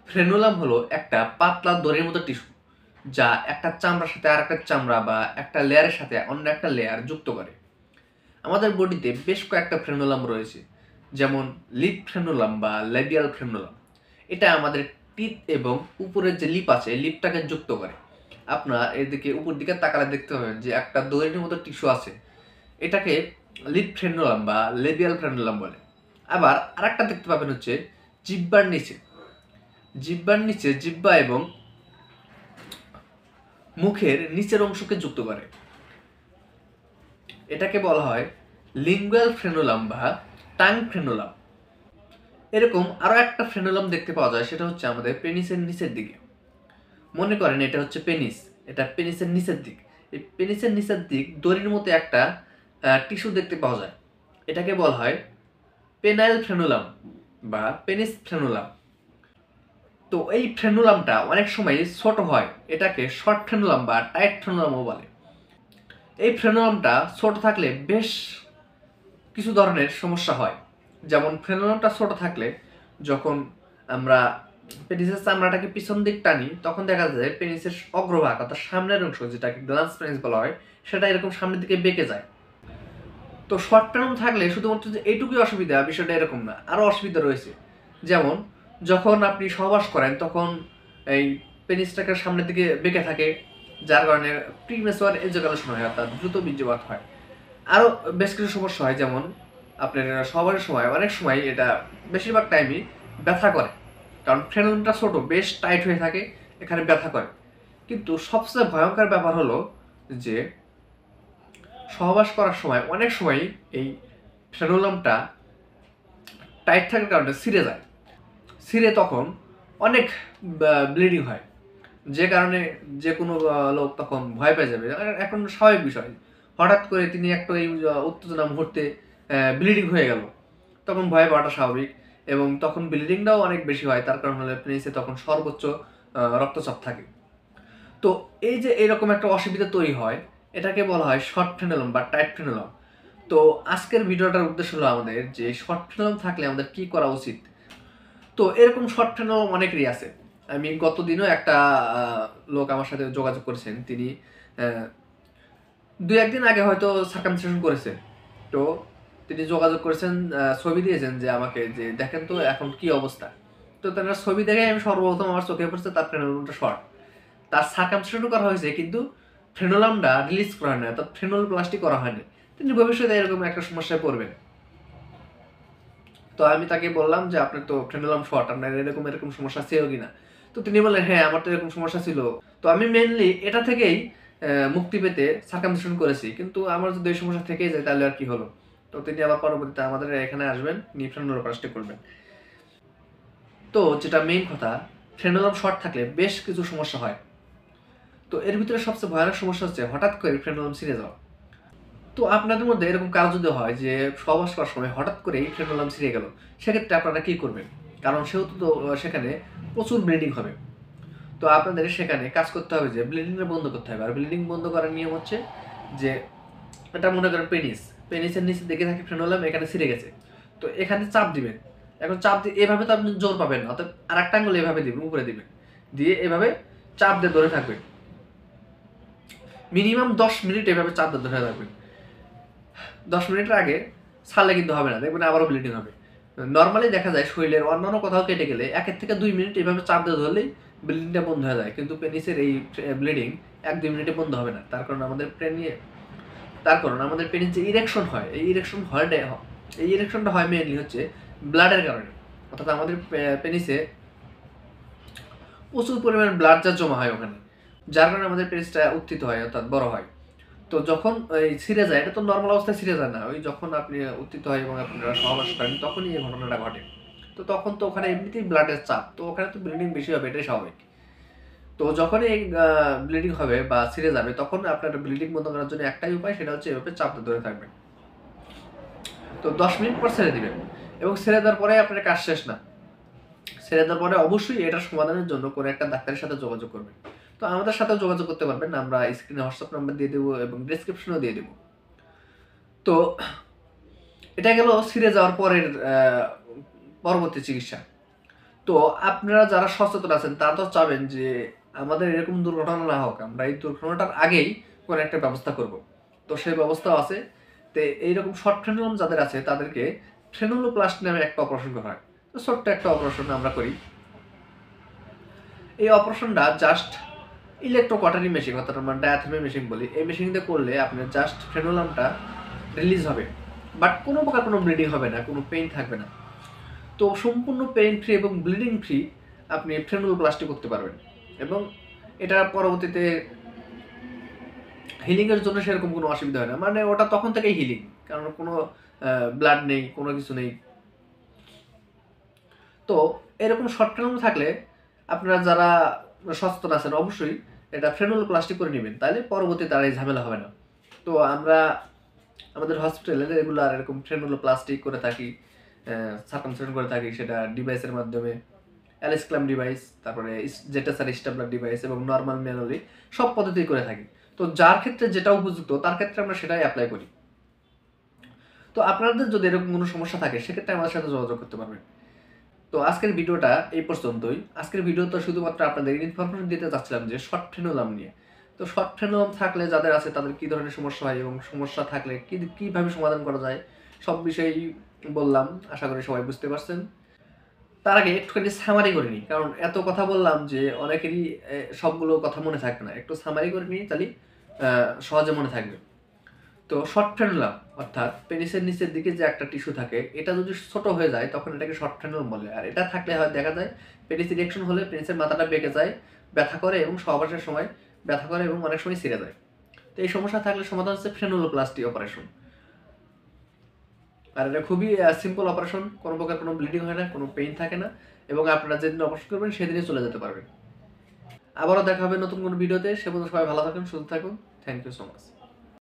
Frenulum হলো একটা পাতলা দড়ির মতো টিস্যু যা একটা চামড়ার সাথে আর একটা চামড়া বা একটা লেয়ারের সাথে অন্য একটা লেয়ার যুক্ত করে। আমাদের বডিতে বেশ কয়েকটা ফ্রেনুলাম রয়েছে, যেমন লিপ ফ্রেনুলাম বা লেবিয়াল ফ্রেনুলাম। এটা আমাদের টিথ এবং উপরের যে লিপ আছে লিপটাকে যুক্ত করে। আপনার এদিকে উপর দিকে তাকালে দেখতে পাবেন যে একটা দড়ির মতো টিস্যু আছে, এটাকে লিপ ফ্রেনুলাম বা লেবিয়াল ফ্রেনুলাম বলে। আবার আরেকটা দেখতে পাবেন হচ্ছে জিহ্বার নিচে, জিহ্বা এবং মুখের নিচের অংশকে যুক্ত করে। এটাকে বলা হয় লিঙ্গুয়াল ফ্রেনুলাম বা টাং ফ্রেনুলাম। এরকম আরো একটা ফ্রেনুলাম দেখতে পাওয়া যায়, সেটা হচ্ছে আমাদের পেনিসের নিচের দিকে। মনে করেন এটা হচ্ছে পেনিস, এটা পেনিসের নিচের দিক। এই পেনিসের নিচের দিক দড়ির মতো একটা টিস্যু দেখতে পাওয়া যায়, এটাকে বলা হয় পেনাইল ফ্রেনুলাম বা পেনিস ফ্রেনুলাম। তো এই ফ্রেনুলামটা অনেক সময় ছোট হয়, এটাকে শর্ট ফ্রেনুলাম বা টাইট ফ্রেনুলামও বলে। এই ফ্রেনুলামটা ছোট থাকলে বেশ কিছু ধরনের সমস্যা হয়। যেমন ফ্রেনুলামটা ছোট থাকলে যখন আমরা পেনিসের চামড়াটাকে পিছন দিক টানি, তখন দেখা যায় পেনিসের অগ্রভাগ অর্থাৎ সামনের অংশ, যেটাকে গ্লান্স পেনিস বলা হয়, সেটা এরকম সামনের দিকে বেঁকে যায়। তো শর্ট ফ্রেনুলাম থাকলে শুধুমাত্র যে এইটুকুই অসুবিধা, বিষয়টা এরকম না, আরও অসুবিধা রয়েছে। যেমন যখন আপনি সহবাস করেন তখন এই পেনিসটাকে সামনের দিকে বেঁকে থাকে, যার কারণে প্রিমেচুয়ার এজাকুলেশন হয় অর্থাৎ দ্রুত বীর্যপাত হয়। আরও বেশ কিছু সমস্যা হয়, যেমন আপনার সবার সময় অনেক সময় এটা বেশিরভাগ টাইমই ব্যথা করে, কারণ ফ্রেনুলামটা ছোট বেশ টাইট হয়ে থাকে, এখানে ব্যথা করে। কিন্তু সবচেয়ে ভয়ঙ্কর ব্যাপার হলো যে সহবাস করার সময় অনেক সময় এই ফ্রেনুলামটা টাইট থাকার কারণে ছিঁড়ে যায়, ছিঁড়ে তখন অনেক ব্লিডিং হয়, যে কারণে যে কোনো লোক তখন ভয় পেয়ে যাবে। এখন স্বাভাবিক বিষয়, হঠাৎ করে তিনি একটা এই উত্তেজনা মুহূর্তে ব্লিডিং হয়ে গেল, তখন ভয় পাওয়াটা স্বাভাবিক। এবং তখন ব্লিডিংটাও অনেক বেশি হয়, তার কারণ হলে পেনিসে তখন সর্বোচ্চ রক্তচাপ থাকে। তো এই যে এরকম একটা অসুবিধা তৈরি হয়, এটাকে বলা হয় শর্ট ফ্রেনুলাম বা টাইট ফ্রেনুলাম। তো আজকের ভিডিওটার উদ্দেশ্য হলো আমাদের যে শর্ট ফ্রেনুলাম থাকলে আমাদের কি করা উচিত। তো এরকম শর্ট ফ্রেনুলাম অনেকেরই আছে। আমি গতদিনও একটা লোক আমার সাথে যোগাযোগ করেছেন, তিনি দুই একদিন আগে হয়তো সার্কামসিশন করেছে। তো তিনি যোগাযোগ করেছেন, ছবি দিয়েছেন যে আমাকে, যে দেখেন তো এখন কি অবস্থা। তো তার ছবি দেখে আমি সর্বপ্রথম আমার চোখে পড়ছে তার ফ্রেনুলামটা শর্ট। তার সার্কামসিশনও করা হয়েছে, কিন্তু ফ্রেনুলামটা রিলিজ করা হয় না, অর্থাৎ ফ্রেনুল প্লাস্টিক করা হয়নি। তিনি ভবিষ্যতে এরকম একটা সমস্যায় পড়বেন। তো আমি তাকে বললাম যে আপনার তো ফ্রেনুলাম শর্ট, আপনার এরকম এরকম সমস্যা ছিল কিনা। তো তিনি বললেন হ্যাঁ আমার তো এরকম সমস্যা ছিল। তো আমি মেনলি এটা থেকেই মুক্তি পেতে সার্কামসিশন করেছি, কিন্তু আমার যদি এই সমস্যা থেকেই যায় তাহলে আর কি হলো। তো তিনি আবার পরবর্তীতে আমাদের এখানে আসবেন, নিয়ে ফ্রেনুলোপ্লাস্টি করবেন। তো যেটা মেইন কথা, ফ্রেনুলাম শর্ট থাকলে বেশ কিছু সমস্যা হয়। তো এর ভিতরে সবচেয়ে ভয়ানক সমস্যা হচ্ছে হঠাৎ করে ফ্রেনুলাম ছিঁড়ে যাওয়া। তো আপনাদের মধ্যে এরকম কাজ যদি হয় যে সহবাস করার সময় হঠাৎ করেই ফ্রেনুলাম ছিঁড়ে গেল, সেক্ষেত্রে আপনারা কি করবেন? কারণ সেহেতু তো সেখানে প্রচুর ব্লিডিং হবে। তো আপনাদের সেখানে কাজ করতে হবে যে ব্লিডিংটা বন্ধ করতে হবে। আর ব্লিডিং বন্ধ করার নিয়ম হচ্ছে যে, এটা মনে করেন পেনিসের নিচে দেখে থাকে ফ্রেনুলাম এখানে ছিঁড়ে গেছে, তো এখানে চাপ দিবেন। এখন চাপ দিয়ে এভাবে তো আপনি জোর পাবেন না, অর্থাৎ আর একটা আঙুল এভাবে দিবেন, উপরে দিবেন, দিয়ে এভাবে চাপ দিয়ে ধরে থাকবেন। মিনিমাম 10 মিনিট এভাবে চাপ দিয়ে ধরে থাকবেন। 10 মিনিটের আগে ছাড়লে কিন্তু হবে না, দেখবেন আবারও ব্লিডিং হবে। নর্মালি দেখা যায় শরীরের অন্যান্য কোথাও কেটে গেলে 1 থেকে 2 মিনিট এভাবে চাপ দিয়ে ধরলেই ব্লিডিংটা বন্ধ হয়ে যায়, কিন্তু পেনিসের এই ব্লিডিং 1-2 মিনিটে বন্ধ হবে না। তার কারণ আমাদের পেনিস যে ইরেকশন হয়, এই ইরেকশনটা হয় মেইনলি হচ্ছে ব্লাডের কারণে। অর্থাৎ আমাদের পেনিসে প্রচুর পরিমাণ ব্লাড যা জমা হয় ওখানে, যার কারণে আমাদের পেনিসটা উত্থিত হয় অর্থাৎ বড় হয়। তো যখন এই ছিঁড়ে যায়, এটা তো নর্মাল অবস্থায় ছিঁড়ে যায় না, ওই যখন আপনি উত্থিত হয় এবং আপনারা সহবাস করেন তখনই এই ঘটনাটা ঘটে। তো তখন তো ওখানে এমনিতেই ব্লাডের চাপ, তো ওখানে তো ব্লিডিং বেশি হবে, এটাই স্বাভাবিক। তো যখনই এই ব্লিডিং হবে বা ছিঁড়ে যাবে, তখন আপনার ব্লিডিং বন্ধ করার জন্য একটাই উপায়, সেটা হচ্ছে এভাবে চাপ ধরে থাকবেন। তো 10 মিনিট পর ছেড়ে দিবেন, এবং ছেড়ে দেওয়ার পরে আপনার কাজ শেষ না। ছেড়ে দেওয়ার পরে অবশ্যই এটার সমাধানের জন্য কোনো একটা ডাক্তারের সাথে যোগাযোগ করবেন। তো আমাদের সাথেও যোগাযোগ করতে পারবেন, আমরা স্ক্রিনে হোয়াটসঅ্যাপ নাম্বার দিয়ে দেবো এবং ডিসক্রিপশনেও দিয়ে দেবো। তো এটা গেল ছিঁড়ে যাওয়ার পরের পরবর্তী চিকিৎসা। তো আপনারা যারা সচেতন আছেন তারা তো চাবেন যে আমাদের এরকম দুর্ঘটনা না হোক, আমরা এই দুর্ঘটনাটার আগেই কোনো একটা ব্যবস্থা করব। তো সেই ব্যবস্থাও আছে। তো এইরকম শর্ট ফ্রেনুলাম যাদের আছে তাদেরকে ফ্রেনুলোপ্লাস্টি নামে একটা অপারেশন করা হয়। তো ছোট্ট একটা অপারেশন আমরা করি। এই অপারেশনটা জাস্ট ইলেকট্রোকটারি মেশিন, অর্থাৎ আমরা ডায়াথেমি মেশিন বলি, এই মেশিন দিয়ে করলে আপনার জাস্ট ফ্রেনুলামটা রিলিজ হবে, বাট কোনো প্রকার কোনো ব্লিডিং হবে না, কোনো পেইন থাকবে না। তো সম্পূর্ণ পেইন ফ্রি এবং ব্লিডিং ফ্রি আপনি ফ্রেনুলোপ্লাস্টি করতে পারবেন, এবং এটা পরবর্তীতে হিলিংয়ের জন্য সেরকম কোনো অসুবিধা হয় না, মানে ওটা তখন থেকেই হিলিং, কারণ কোনো ব্লাড নেই, কোনো কিছু নেই। তো এরকম শর্ট ফ্রেনুলাম থাকলে আপনারা যারা সচেতন আছেন অবশ্যই এটা ফ্রেনুলোপ্লাস্টি করে নেবেন, তাহলে পরবর্তীতে আর এই ঝামেলা হবে না। তো আমরা আমাদের হসপিটালে রেগুলার এরকম ফ্রেনুলোপ্লাস্টি করে থাকি, সার্কামসিশন করে থাকি, সেটা ডিভাইসের মাধ্যমে, অ্যালিসক্লাম ডিভাইস, তারপরে জেটাসার স্টাবলার ডিভাইস এবং নর্মাল ম্যানুয়ালি সব পদ্ধতি করে থাকি। তো যার ক্ষেত্রে যেটা উপযুক্ত তার ক্ষেত্রে আমরা সেটাই অ্যাপ্লাই করি। তো আপনাদের যদি এরকম কোনো সমস্যা থাকে সেক্ষেত্রে আমাদের সাথে যোগাযোগ করতে পারবেন। তো আজকের ভিডিওটা এই পর্যন্তই। আজকের ভিডিওতে শুধুমাত্র আপনাদের ইনফরমেশন দিতে চাচ্ছিলাম যে শর্ট ফ্রেনুলাম নিয়ে। তো শর্ট ফ্রেনুলাম থাকলে যাদের আছে তাদের কী ধরনের সমস্যা হয় এবং সমস্যা থাকলে কীভাবে সমাধান করা যায় সব বিষয়েই বললাম। আশা করি সবাই বুঝতে পারছেন। তার আগে একটুখানি সামারি করে নিই, কারণ এত কথা বললাম যে অনেকেরই সবগুলো কথা মনে থাকবে না। একটু সামারি করে নিই, তাহলে সহজে মনে থাকবে। তো শর্ট ফ্রেনুলাম অর্থাৎ পেনিসের নিচের দিকে যে একটা টিস্যু থাকে, এটা যদি ছোট হয়ে যায় তখন এটাকে শর্ট ফ্রেনুলাম বলে। আর এটা থাকলে হয় দেখা যায় পেনিস ইরেকশন হলে পেনিসের মাথাটা বেঁকে যায়, ব্যথা করে এবং সহবাসের সময় ব্যথা করে এবং অনেক সময় ছিঁড়ে যায়। তো এই সমস্যা থাকলে সমাধান হচ্ছে ফ্রেনুলোপ্লাস্টি অপারেশন। আর এটা খুবই সিম্পল অপারেশন, কোনো প্রকার কোনো ব্লিডিং হয় না, কোনো পেইন থাকে না, এবং আপনারা যেদিন অপারেশন করবেন সেদিনই চলে যেতে পারবেন। আবারও দেখা হবে নতুন কোনো ভিডিওতে। সে পর্যন্ত সবাই ভালো থাকুন, সুস্থ থাকুন। Thank you so much.